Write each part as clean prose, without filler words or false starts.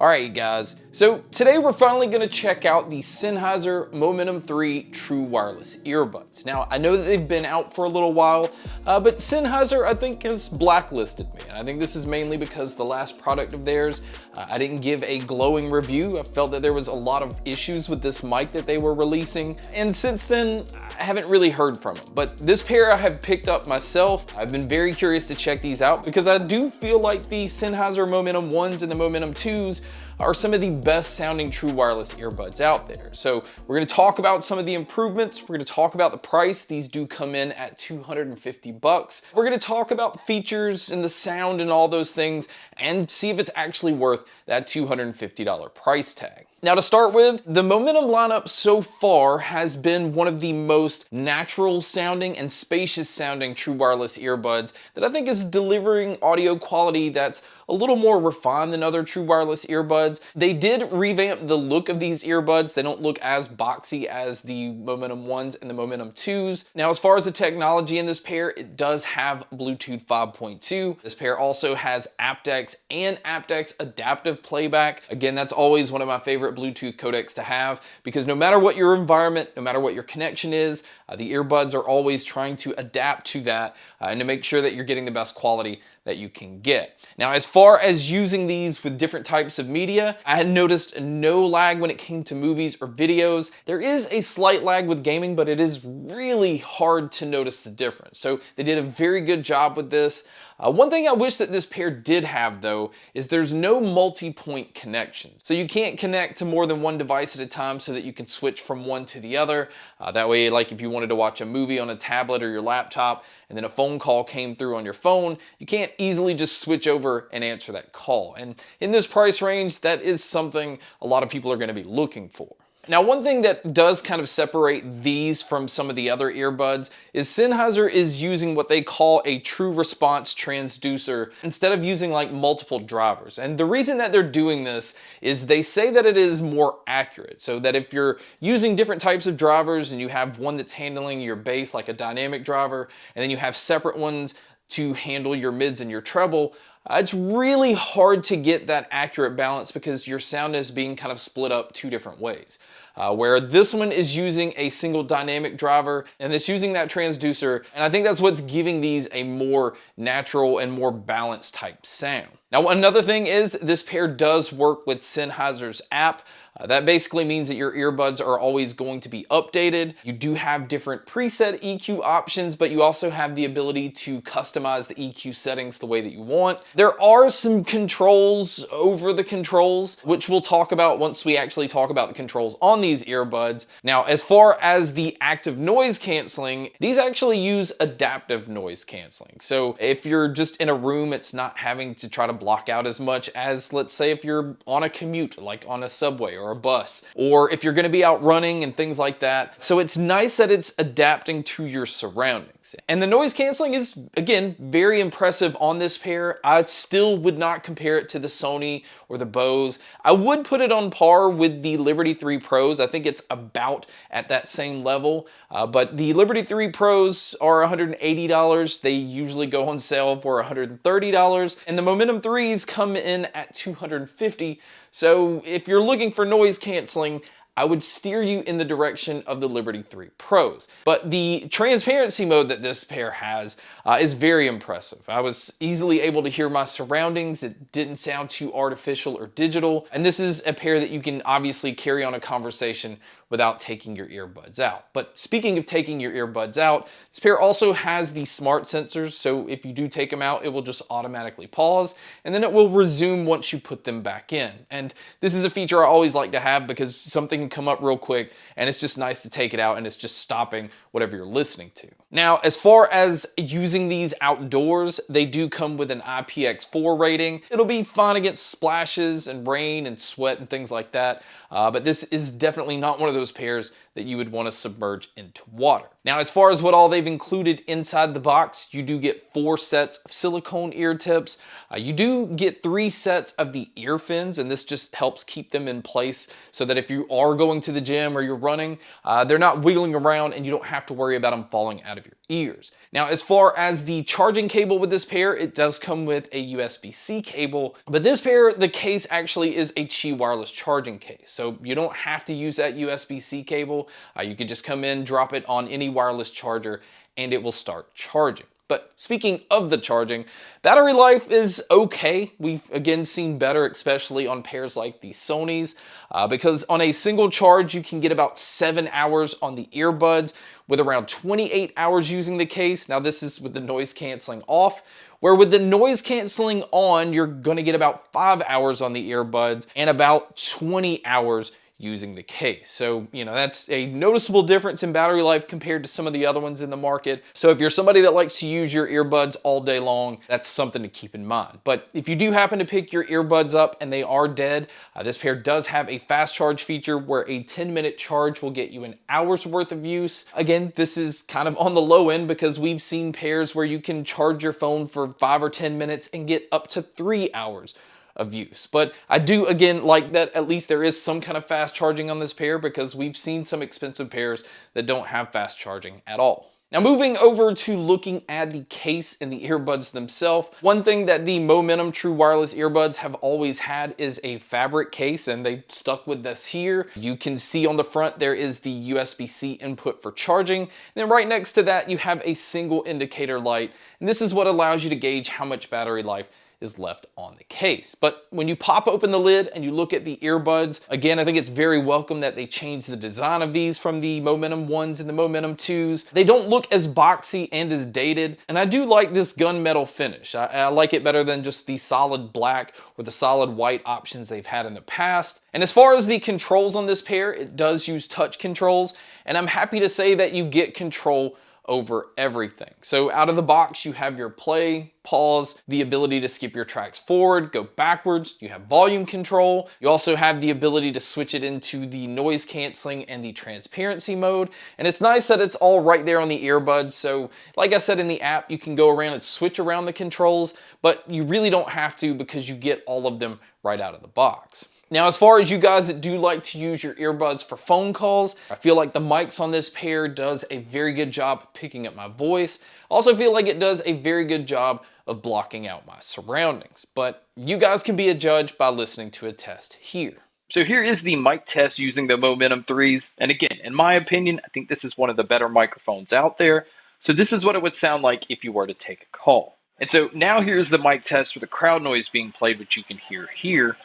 Alright guys, so today we're finally going to check out the Sennheiser Momentum 3 True Wireless Earbuds. Now I know that they've been out for a little while, but Sennheiser I think has blacklisted me, and I think this is mainly because the last product of theirs, I didn't give a glowing review. I felt that there was a lot of issues with this mic that they were releasing, and since then I haven't really heard from them. But this pair I have picked up myself. I've been very curious to check these out because I do feel like the Sennheiser Momentum 1s and the Momentum 2s are some of the best sounding true wireless earbuds out there. So we're gonna talk about some of the improvements. We're gonna talk about the price. These do come in at 250 bucks. We're gonna talk about the features and the sound and all those things and see if it's actually worth that $250 price tag. Now to start with, the Momentum lineup so far has been one of the most natural sounding and spacious sounding true wireless earbuds that I think is delivering audio quality that's a little more refined than other true wireless earbuds. They did revamp the look of these earbuds. They don't look as boxy as the Momentum 1s and the Momentum 2s. Now as far as the technology in this pair, it does have Bluetooth 5.2. This pair also has aptX and aptX adaptive playback. Again, that's always one of my favorite Bluetooth codecs to have because no matter what your environment, no matter what your connection is, the earbuds are always trying to adapt to that and to make sure that you're getting the best quality that you can get. Now, as far as using these with different types of media, I had noticed no lag when it came to movies or videos. There is a slight lag with gaming, but it is really hard to notice the difference. So they did a very good job with this. One thing I wish that this pair did have though, is there's no multi-point connection. So you can't connect to more than one device at a time so that you can switch from one to the other. That way, like if you wanted to watch a movie on a tablet or your laptop, and then a phone call came through on your phone, you can't easily just switch over and answer that call. And in this price range, that is something a lot of people are gonna be looking for. Now, one thing that does kind of separate these from some of the other earbuds is Sennheiser is using what they call a true response transducer instead of using like multiple drivers. And the reason that they're doing this is they say that it is more accurate. So that if you're using different types of drivers and you have one that's handling your bass like a dynamic driver, and then you have separate ones to handle your mids and your treble, it's really hard to get that accurate balance because your sound is being kind of split up two different ways. Where this one is using a single dynamic driver and it's using that transducer, and I think that's what's giving these a more natural and more balanced type sound. Now, another thing is this pair does work with Sennheiser's app. That basically means that your earbuds are always going to be updated. You do have different preset EQ options, but you also have the ability to customize the EQ settings the way that you want. There are some controls over the controls, which we'll talk about once we actually talk about the controls on these earbuds. Now, as far as the active noise canceling, these actually use adaptive noise canceling. So if you're just in a room, it's not having to try to block out as much as, let's say, if you're on a commute, like on a subway or a bus, or if you're going to be out running and things like that. So it's nice that it's adapting to your surroundings. And the noise canceling is, again, very impressive on this pair. I still would not compare it to the Sony or the Bose. I would put it on par with the Liberty 3 Pros. I think it's about at that same level, but the Liberty 3 Pros are $180. They usually go on sale for $130, and the Momentum 3s come in at $250. So if you're looking for noise canceling, I would steer you in the direction of the Liberty 3 Pros. But the transparency mode that this pair has is very impressive. I was easily able to hear my surroundings. It didn't sound too artificial or digital. And this is a pair that you can obviously carry on a conversation without taking your earbuds out. But speaking of taking your earbuds out, this pair also has the smart sensors. So if you do take them out, it will just automatically pause, and then it will resume once you put them back in. And this is a feature I always like to have because something can come up real quick and it's just nice to take it out and it's just stopping whatever you're listening to. Now, as far as using these outdoors, they do come with an IPX4 rating. It'll be fine against splashes and rain and sweat and things like that. But this is definitely not one of those those pairs that you would want to submerge into water. Now, as far as what all they've included inside the box, you do get 4 sets of silicone ear tips. You do get 3 sets of the ear fins, and this just helps keep them in place so that if you are going to the gym or you're running, they're not wiggling around and you don't have to worry about them falling out of your ears. Now, as far as the charging cable with this pair, it does come with a USB-C cable, but this pair, the case actually is a Qi wireless charging case. So you don't have to use that USB-C cable. You could just come in, drop it on any wireless charger, and it will start charging. But speaking of the charging, battery life is okay. We've again seen better, especially on pairs like the Sony's, because on a single charge, you can get about 7 hours on the earbuds with around 28 hours using the case. Now this is with the noise canceling off, where with the noise canceling on, you're gonna get about 5 hours on the earbuds and about 20 hours using the case. So, that's a noticeable difference in battery life compared to some of the other ones in the market. So if you're somebody that likes to use your earbuds all day long, that's something to keep in mind. But if you do happen to pick your earbuds up and they are dead, this pair does have a fast charge feature where a 10-minute charge will get you an hour's worth of use. Again, this is kind of on the low end because we've seen pairs where you can charge your phone for 5 or 10 minutes and get up to 3 hours of use. But I do again like that at least there is some kind of fast charging on this pair, because we've seen some expensive pairs that don't have fast charging at all. Now moving over to looking at the case and the earbuds themselves, one thing that the Momentum True Wireless earbuds have always had is a fabric case, and they stuck with this here. You can see on the front there is the USB-C input for charging, and then right next to that you have a single indicator light, and this is what allows you to gauge how much battery life is left on the case. But when you pop open the lid and you look at the earbuds, again, I think it's very welcome that they changed the design of these from the Momentum 1s and the Momentum 2s. They don't look as boxy and as dated, and I do like this gunmetal finish. I like it better than just the solid black or the solid white options they've had in the past. And as far as the controls on this pair, it does use touch controls, and I'm happy to say that you get control over everything. So out of the box, you have your play, pause, the ability to skip your tracks forward, go backwards, you have volume control. You also have the ability to switch it into the noise canceling and the transparency mode. And it's nice that it's all right there on the earbuds. So like I said in the app, you can go around and switch around the controls, but you really don't have to because you get all of them right out of the box. Now, as far as you guys that do like to use your earbuds for phone calls, I feel like the mics on this pair does a very good job of picking up my voice. I also feel like it does a very good job of blocking out my surroundings. But you guys can be a judge by listening to a test here. So here is the mic test using the Momentum 3s. And again, in my opinion, I think this is one of the better microphones out there. So this is what it would sound like if you were to take a call. And so now here's the mic test with the crowd noise being played, which you can hear here.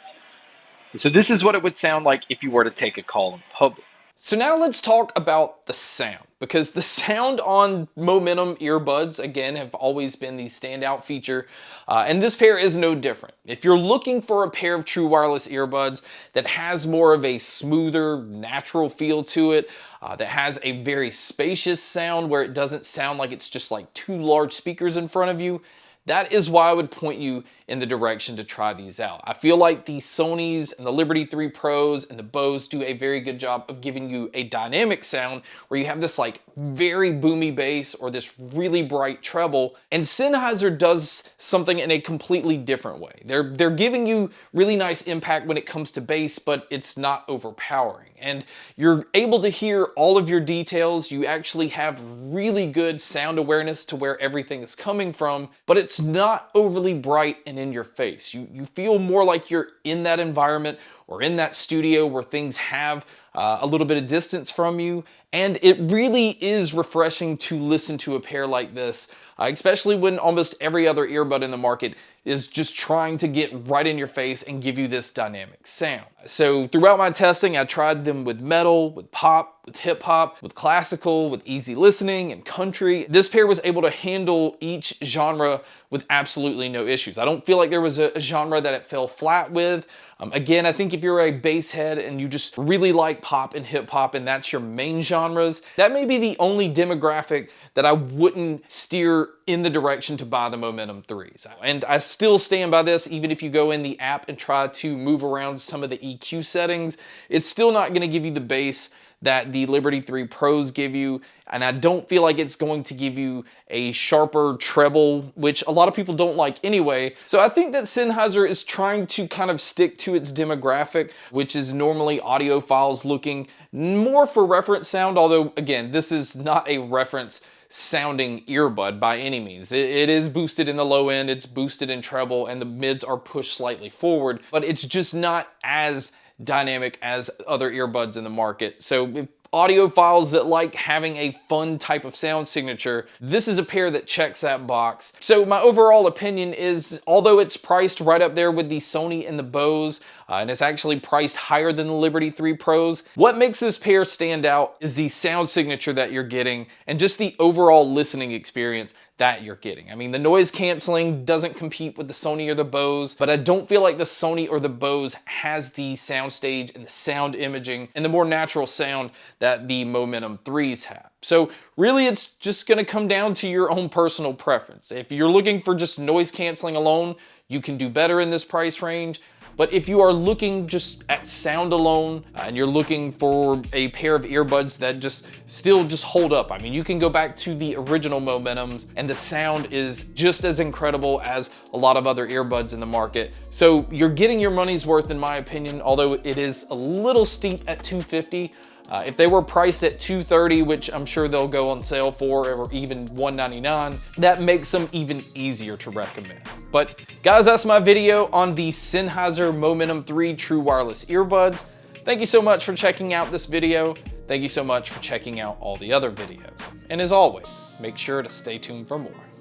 So this is what it would sound like if you were to take a call in public. So now let's talk about the sound, because the sound on Momentum earbuds, again, have always been the standout feature, and this pair is no different. If you're looking for a pair of true wireless earbuds that has more of a smoother, natural feel to it, that has a very spacious sound where it doesn't sound like it's just like 2 large speakers in front of you, that is why I would point you in the direction to try these out. I feel like the Sony's and the Liberty 3 Pros and the Bose do a very good job of giving you a dynamic sound where you have this like very boomy bass or this really bright treble, and Sennheiser does something in a completely different way. They're giving you really nice impact when it comes to bass, but it's not overpowering. And you're able to hear all of your details. You actually have really good sound awareness to where everything is coming from, but it's not overly bright and in your face. You feel more like you're in that environment or in that studio where things have a little bit of distance from you. And it really is refreshing to listen to a pair like this, especially when almost every other earbud in the market is just trying to get right in your face and give you this dynamic sound. So throughout my testing, I tried them with metal, with pop, with hip hop, with classical, with easy listening, and country. This pair was able to handle each genre with absolutely no issues. I don't feel like there was a genre that it fell flat with. Again, I think if you're a bass head and you just really like pop and hip hop and that's your main genres, that may be the only demographic that I wouldn't steer in the direction to buy the Momentum 3s. And I still stand by this, even if you go in the app and try to move around some of the EQ settings, it's still not gonna give you the bass that the Liberty 3 Pros give you, and I don't feel like it's going to give you a sharper treble, which a lot of people don't like anyway. So I think that Sennheiser is trying to kind of stick to its demographic, which is normally audiophiles looking more for reference sound, although again, this is not a reference sounding earbud by any means. It is boosted in the low end, it's boosted in treble, and the mids are pushed slightly forward, but it's just not as dynamic as other earbuds in the market. So if audiophiles that like having a fun type of sound signature, this is a pair that checks that box. So my overall opinion is, although it's priced right up there with the Sony and the Bose, and it's actually priced higher than the Liberty 3 Pros, what makes this pair stand out is the sound signature that you're getting and just the overall listening experience that you're getting. I mean, the noise canceling doesn't compete with the Sony or the Bose, but I don't feel like the Sony or the Bose has the soundstage and the sound imaging and the more natural sound that the Momentum 3s have. So really, it's just gonna come down to your own personal preference. If you're looking for just noise canceling alone, you can do better in this price range. But if you are looking just at sound alone and you're looking for a pair of earbuds that still hold up, I mean, you can go back to the original Momentums and the sound is just as incredible as a lot of other earbuds in the market. So you're getting your money's worth in my opinion, although it is a little steep at $250. If they were priced at $230, which I'm sure they'll go on sale for, or even $199, that makes them even easier to recommend. But guys, that's my video on the Sennheiser Momentum 3 True Wireless Earbuds. Thank you so much for checking out this video. Thank you so much for checking out all the other videos. And as always, make sure to stay tuned for more.